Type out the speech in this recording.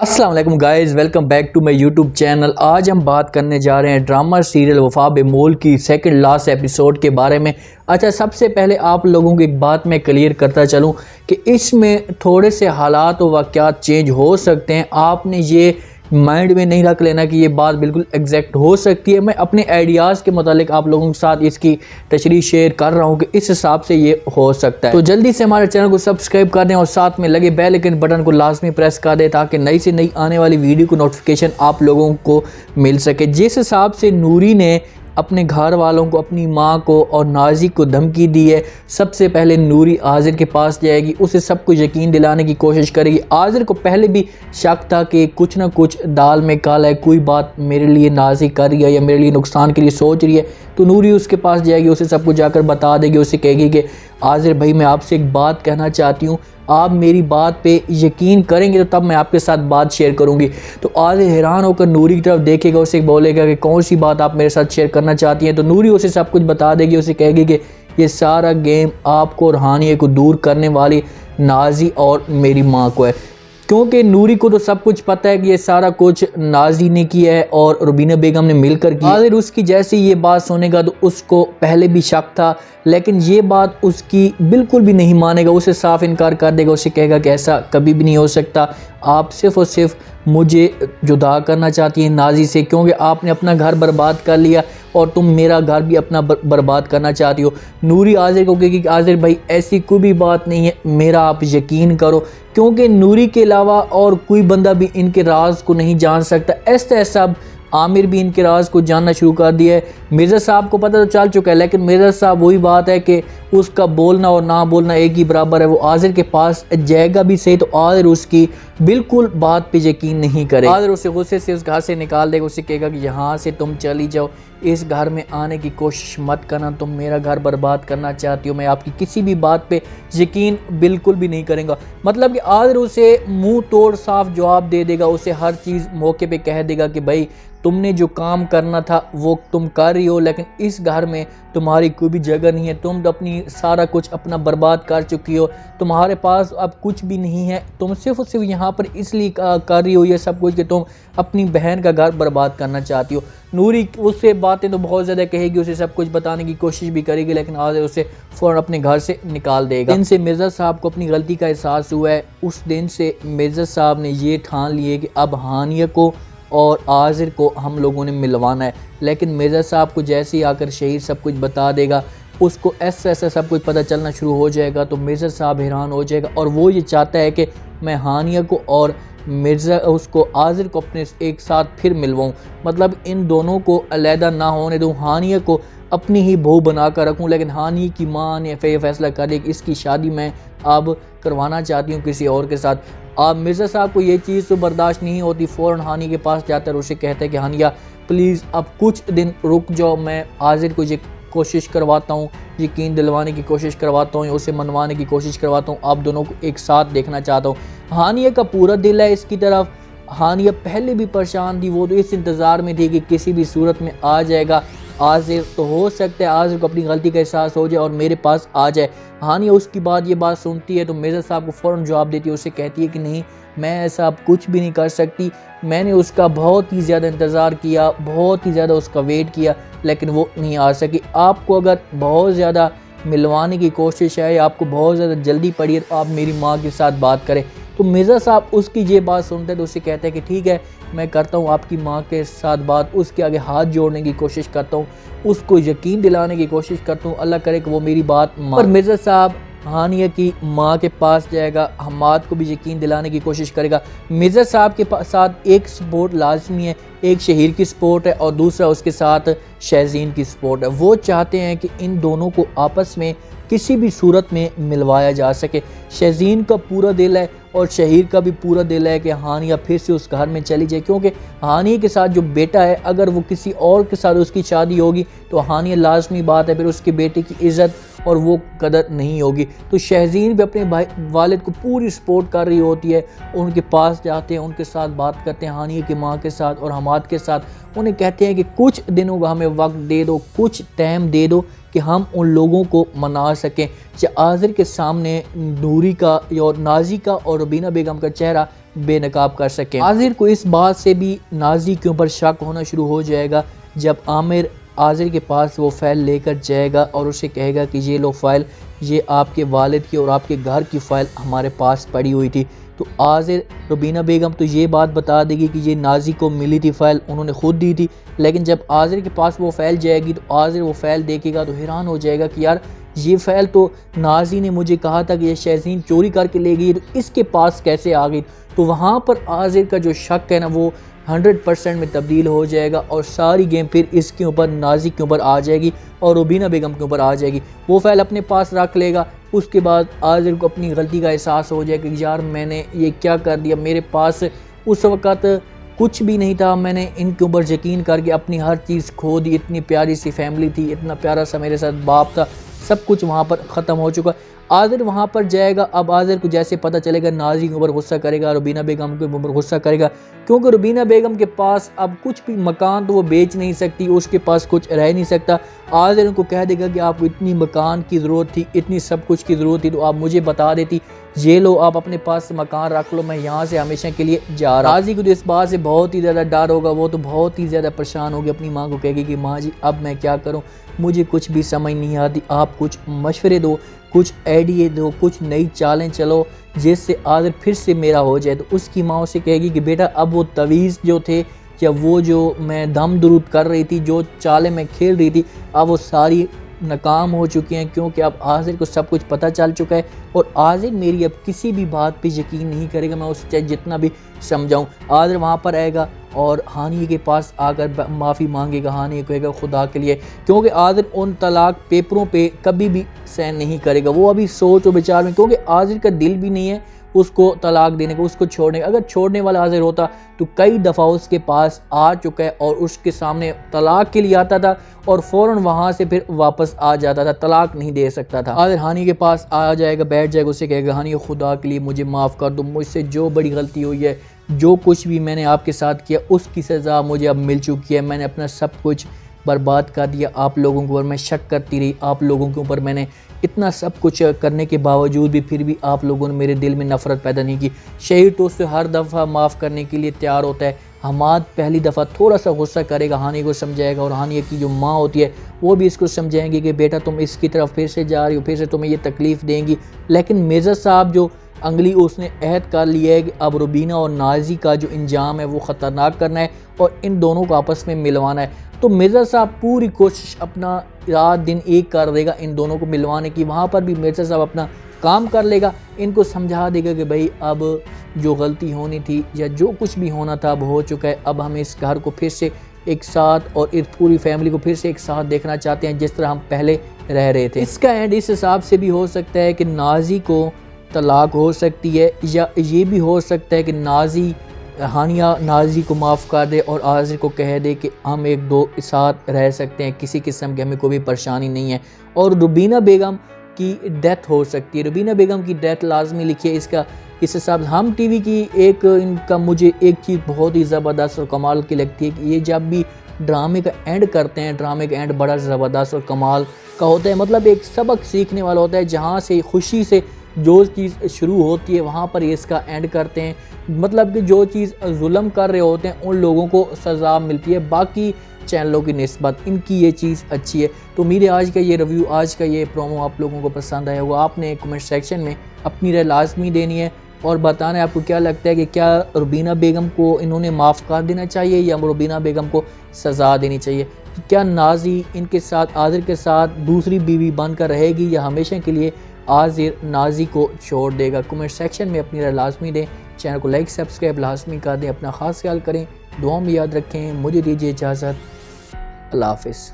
अस्सलाम वालेकुम guys, welcome back to my YouTube channel. आज हम बात करने जा रहे हैं ड्रामा सीरियल वफा बेमोल की सेकंड लास्ट एपिसोड के बारे में। अच्छा, सबसे पहले आप लोगों को एक बात मैं क्लियर करता चलूं कि इसमें थोड़े से हालात व वाक़यात चेंज हो सकते हैं। आपने ये माइंड में नहीं रख लेना कि ये बात बिल्कुल एग्जैक्ट हो सकती है। मैं अपने आइडियाज़ के मुतालिक आप लोगों के साथ इसकी तशरीह शेयर कर रहा हूँ कि इस हिसाब से ये हो सकता है। तो जल्दी से हमारे चैनल को सब्सक्राइब कर दें और साथ में लगे बेल आइकन बटन को लाजमी प्रेस कर दें ताकि नई से नई आने वाली वीडियो को नोटिफिकेशन आप लोगों को मिल सके। जिस हिसाब से नूरी ने अपने घर वालों को, अपनी माँ को और नाजी को धमकी दी है, सबसे पहले नूरी आज़िर के पास जाएगी, उसे सब कुछ यकीन दिलाने की कोशिश करेगी। आज़िर को पहले भी शक था कि कुछ ना कुछ दाल में काला है, कोई बात मेरे लिए नाजी कर रही है या मेरे लिए नुकसान के लिए सोच रही है। तो नूरी उसके पास जाएगी, उसे सब कुछ जाकर बता देगी, उसे कहेगी कि आज़िर भाई, मैं आपसे एक बात कहना चाहती हूँ, आप मेरी बात पे यकीन करेंगे तो तब मैं आपके साथ बात शेयर करूंगी। तो आज़िर हैरान होकर नूरी की तरफ देखेगा, उसे बोलेगा कि कौन सी बात आप मेरे साथ शेयर करना चाहती हैं। तो नूरी उसे सब कुछ बता देगी, उसे कहेगी कि ये सारा गेम आपको और हानिया को दूर करने वाली नाजी और मेरी माँ को है, क्योंकि नूरी को तो सब कुछ पता है कि ये सारा कुछ नाजी ने किया है और रुबीना बेगम ने मिलकर किया। आज़िर उसकी जैसे ये बात सुनेगा तो उसको पहले भी शक था, लेकिन ये बात उसकी बिल्कुल भी नहीं मानेगा, उसे साफ इनकार कर देगा। उसे कहेगा कि ऐसा कभी भी नहीं हो सकता, आप सिर्फ़ और सिर्फ मुझे जुदा करना चाहती हैं नाजी से, क्योंकि आपने अपना घर बर्बाद कर लिया और तुम मेरा घर भी अपना बर्बाद करना चाहती हो। नूरी आज़िर को कहेगी कि आज़िर भाई, ऐसी कोई भी बात नहीं है, मेरा आप यकीन करो, क्योंकि नूरी के अलावा और कोई बंदा भी इनके राज को नहीं जान सकता। ऐसा आमिर भी इनके राज को जानना शुरू कर दिया है। मिर्ज़ा साहब को पता तो चल चुका है, लेकिन मिर्ज़ा साहब वही बात है कि उसका बोलना और ना बोलना एक ही बराबर है। वो आज़िर के पास जाएगा भी सही तो आज़िर उसकी बिल्कुल बात पे यकीन नहीं करे। आज़िर उसे गुस्से से उस घर से निकाल देगा, उसे कहेगा कि यहाँ से तुम चली जाओ, इस घर में आने की कोशिश मत करना, तुम मेरा घर बर्बाद करना चाहती हो, मैं आपकी किसी भी बात पे यकीन बिल्कुल भी नहीं करेंगे। मतलब कि आज़िर उसे मुंह तोड़ साफ जवाब दे देगा, उसे हर चीज़ मौके पे कह देगा कि भाई, तुमने जो काम करना था वो तुम कर रही हो, लेकिन इस घर में तुम्हारी कोई भी जगह नहीं है, तुम तो अपनी सारा कुछ अपना बर्बाद कर चुकी हो, तुम्हारे पास अब कुछ भी नहीं है, तुम सिर्फ और सिर्फ यहाँ पर इसलिए कर रही हो ये सब कुछ कि तुम अपनी बहन का घर बर्बाद करना चाहती हो। नूरी उससे बातें तो बहुत ज़्यादा कहेगी, उसे सब कुछ बताने की कोशिश भी करेगी, लेकिन आज़िर उसे फ़ौरन अपने घर से निकाल देगा। दिन से मिर्ज़ा साहब को अपनी गलती का एहसास हुआ है। उस दिन से मिर्ज़ा साहब ने ये ठान लिए कि अब हानिया को और आज़िर को हम लोगों ने मिलवाना है। लेकिन मिर्ज़ा साहब को जैसे ही आकर शहीर सब कुछ बता देगा, उसको ऐसा सब कुछ पता चलना शुरू हो जाएगा, तो मिर्ज़ा साहब हैरान हो जाएगा और वो ये चाहता है कि मैं हानिया को और उसको आज़िर को अपने एक साथ फिर मिलवाऊँ, मतलब इन दोनों को अलहदा ना होने दूँ, हानिया को अपनी ही बहू बना कर रखूँ। लेकिन हानिया की माँ ने फैसला कर लिया कि इसकी शादी मैं अब करवाना चाहती हूँ किसी और के साथ। अब मिर्ज़ा साहब को ये चीज़ तो बर्दाश्त नहीं होती, फ़ौरन हानिया के पास जाता है और उसे कहता है कि हानिया प्लीज़ अब कुछ दिन रुक जाओ, मैं आज़िर को ये कोशिश करवाता हूँ, यकीन दिलवाने की कोशिश करवाता हूँ, उसे मनवाने की कोशिश करवाता हूँ, आप दोनों को एक साथ देखना चाहता हूँ। हानिया का पूरा दिल है इसकी तरफ। हानिया पहले भी परेशान थी, वो तो इस इंतज़ार में थी कि किसी भी सूरत में आ जाएगा आज़िर, तो हो सकता है आज़िर को अपनी गलती का एहसास हो जाए और मेरे पास आ जाए। हानिया उसकी बाद ये बात सुनती है तो मिर्ज़ा साहब को फ़ौरन जवाब देती है, उसे कहती है कि नहीं, मैं ऐसा अब कुछ भी नहीं कर सकती, मैंने उसका बहुत ही ज़्यादा इंतज़ार किया, बहुत ही ज़्यादा उसका वेट किया, लेकिन वो नहीं आ सकी। आपको अगर बहुत ज़्यादा मिलवाने की कोशिश है या आपको बहुत ज़्यादा जल्दी पड़ी है तो आप मेरी माँ के साथ बात करें। तो मिर्ज़ा साहब उसकी ये बात सुनते हैं तो उसे कहते हैं कि ठीक है, मैं करता हूँ आपकी माँ के साथ बात, उसके आगे हाथ जोड़ने की कोशिश करता हूँ, उसको यकीन दिलाने की कोशिश करता हूँ, अल्लाह करे कि वो मेरी बात मान। और मिर्ज़ा साहब हानिया की माँ के पास जाएगा, हमाद को भी यकीन दिलाने की कोशिश करेगा। मिर्ज़ा साहब के साथ एक सपोर्ट लाजमी है, एक शहीर की सपोर्ट है और दूसरा उसके साथ शहज़ीन की सपोर्ट है। वो चाहते हैं कि इन दोनों को आपस में किसी भी सूरत में मिलवाया जा सके। शहज़ीन का पूरा दिल है और शहीर का भी पूरा दिल है कि हानिया फिर से उस घर में चली जाए, क्योंकि हानिया के साथ जो बेटा है, अगर वो किसी और के साथ उसकी शादी होगी तो हानिया लाजमी बात है फिर उसके बेटे की इज़्ज़त और वो कदर नहीं होगी। तो शहज़ीन भी अपने भाई वालिद को पूरी सपोर्ट कर रही होती है, उनके पास जाते हैं, उनके साथ बात करते हैं, हानिया की माँ के साथ और हमाद के साथ। उन्हें कहते हैं कि कुछ दिनों का हमें वक्त दे दो, कुछ टाइम दे दो कि हम उन लोगों को मना सकें। आज़िर के सामने नूरी का और नाजी का और रुबीना बेगम का चेहरा बेनकाब कर सकें। आज़िर को इस बात से भी नाजी के ऊपर शक होना शुरू हो जाएगा जब आमिर आज़िर के पास वो फ़ाइल लेकर जाएगा और उसे कहेगा कि ये लो फ़ाइल, ये आपके वालिद की और आपके घर की फ़ाइल हमारे पास पड़ी हुई थी। तो आज़िर रुबीना बेगम तो ये बात बता देगी कि ये नाजी को मिली थी फ़ाइल, उन्होंने ख़ुद दी थी। लेकिन जब आज़िर के पास वो फ़ाइल जाएगी तो आज़िर वो फ़ाइल देखेगा तो हैरान हो जाएगा कि यार ये फ़ाइल तो नाजी ने मुझे कहा था कि ये शहज़ीन चोरी करके ले गई, तो इसके पास कैसे आ गई। तो वहाँ पर आज़िर का जो शक है ना वो 100% में तब्दील हो जाएगा और सारी गेम फिर इसके ऊपर नाजी के ऊपर आ जाएगी और रुबीना बेगम के ऊपर आ जाएगी। वो फ़ाइल अपने पास रख लेगा। उसके बाद आज़िर को अपनी गलती का एहसास हो जाएगा कि यार मैंने ये क्या कर दिया, मेरे पास उस वक़्त कुछ भी नहीं था, मैंने इनके ऊपर यकीन करके अपनी हर चीज़ खो दी। इतनी प्यारी सी फैमिली थी, इतना प्यारा सा मेरे साथ बाप था, सब कुछ वहाँ पर ख़त्म हो चुका। आज़िर वहाँ पर जाएगा। अब आज़िर को जैसे पता चलेगा नाजी के ऊपर गुस्सा करेगा, रुबीना बेगम के ऊपर गुस्सा करेगा, क्योंकि रुबीना बेगम के पास अब कुछ भी मकान तो वो बेच नहीं सकती, उसके पास कुछ रह नहीं सकता। आज़िर उनको कह देगा कि आपको इतनी मकान की ज़रूरत थी, इतनी सब कुछ की ज़रूरत थी तो आप मुझे बता देती, ये लो आप अपने पास मकान रख लो, मैं यहाँ से हमेशा के लिए जा रहा। नाजी को तो इस बात से बहुत ही ज़्यादा डर होगा, वो तो बहुत ही ज़्यादा परेशान होगी। अपनी माँ को कहेगी कि माँ जी अब मैं क्या करूँ, मुझे कुछ भी समझ नहीं आती, आप कुछ मशवरे दो, कुछ आइडिया दो, कुछ नई चालें चलो जिससे आज़िर फिर से मेरा हो जाए। तो उसकी माँ उसे कहेगी कि बेटा अब वो तवीज़ जो थे या वो जो मैं दम दुरूद कर रही थी, जो चालें मैं खेल रही थी, अब वो सारी नाकाम हो चुकी हैं, क्योंकि अब आज़िर को सब कुछ पता चल चुका है और आज़िर मेरी अब किसी भी बात पे यकीन नहीं करेगा, मैं उसे चाहे जितना भी समझाऊं। आज़िर वहाँ पर आएगा और हानिया के पास आकर माफ़ी मांगेगा, हानिया कहेगा खुदा के लिए, क्योंकि आज़िर उन तलाक पेपरों पे कभी भी सहन नहीं करेगा। वो अभी सोच और विचार में, क्योंकि आज़िर का दिल भी नहीं है उसको तलाक देने का, उसको छोड़ने का। अगर छोड़ने वाला आज़िर होता तो कई दफ़ा उसके पास आ चुका है और उसके सामने तलाक के लिए आता था और फ़ौरन वहाँ से फिर वापस आ जाता था, तलाक नहीं दे सकता था। आज़िर हानी के पास आ जाएगा, बैठ जाएगा, उससे कहेगा हानी खुदा के लिए मुझे माफ़ कर दो, मुझसे जो बड़ी गलती हुई है, जो कुछ भी मैंने आपके साथ किया उसकी सज़ा मुझे अब मिल चुकी है। मैंने अपना सब कुछ बर्बाद कर दिया, आप लोगों के ऊपर मैं शक करती रही, आप लोगों के ऊपर मैंने इतना सब कुछ करने के बावजूद भी फिर भी आप लोगों ने मेरे दिल में नफ़रत पैदा नहीं की। शहीद तो उससे हर दफ़ा माफ़ करने के लिए तैयार होता है। हमाद पहली दफ़ा थोड़ा सा गुस्सा करेगा, हानि को समझाएगा और हानिया की जो माँ होती है वो भी इसको समझाएंगे कि बेटा तुम इसकी तरफ फिर से जा रही हो, फिर से तुम्हें ये तकलीफ़ देंगी। लेकिन मिर्ज़ा साहब जो अंगली उसने अहद कर लिया है कि अब रुबीना और नाजी का जो इंजाम है वो ख़तरनाक करना है और इन दोनों को आपस में मिलवाना है। तो मिर्ज़ा साहब पूरी कोशिश अपना रात दिन एक कर देगा इन दोनों को मिलवाने की। वहाँ पर भी मिर्ज़ा साहब अपना काम कर लेगा, इनको समझा देगा कि भाई अब जो गलती होनी थी या जो कुछ भी होना था अब हो चुका है, अब हमें इस घर को फिर से एक साथ और इस पूरी फैमिली को फिर से एक साथ देखना चाहते हैं जिस तरह हम पहले रह रहे थे। इसका एंड इस हिसाब से भी हो सकता है कि नाजी को तलाक हो सकती है, या ये भी हो सकता है कि नाजी हानिया नाजी को माफ़ कर दे और आज़िर को कह दे कि हम एक दो साथ रह सकते हैं, किसी किस्म की हमें कोई भी परेशानी नहीं है। और रुबीना बेगम की डेथ हो सकती है, रुबीना बेगम की डेथ लाजमी लिखिए इसका। इस हिसाब से हम टीवी की एक इनका मुझे एक चीज़ बहुत ही ज़बरदस्त और कमाल की लगती है कि ये जब भी ड्रामे का एंड करते हैं, ड्रामे का एंड बड़ा ज़बरदस्त और कमाल का होता है, मतलब एक सबक सीखने वाला होता है। जहाँ से खुशी से जो चीज़ शुरू होती है वहाँ पर ये इसका एंड करते हैं, मतलब कि जो चीज़ जुल्म कर रहे होते हैं उन लोगों को सज़ा मिलती है, बाकी चैनलों की निस्बत इनकी ये चीज़ अच्छी है। तो मेरे आज का ये रिव्यू, आज का ये प्रोमो आप लोगों को पसंद आया होगा। आपने कमेंट सेक्शन में अपनी राय लाजमी देनी है और बताना है आपको क्या लगता है कि क्या रुबीना बेगम को इन्होंने माफ़ कर देना चाहिए या रुबीना बेगम को सज़ा देनी चाहिए। क्या नाजी इनके साथ आज़िर के साथ दूसरी बीवी बनकर रहेगी या हमेशा के लिए आज़िर नाजी को छोड़ देगा। कमेंट सेक्शन में अपनी राय लाजमी दें, चैनल को लाइक सब्सक्राइब लाजमी कर दें, अपना ख़ास ख्याल करें, दुआ में याद रखें। मुझे दीजिए इजाज़त, अल्लाह हाफ़िज़।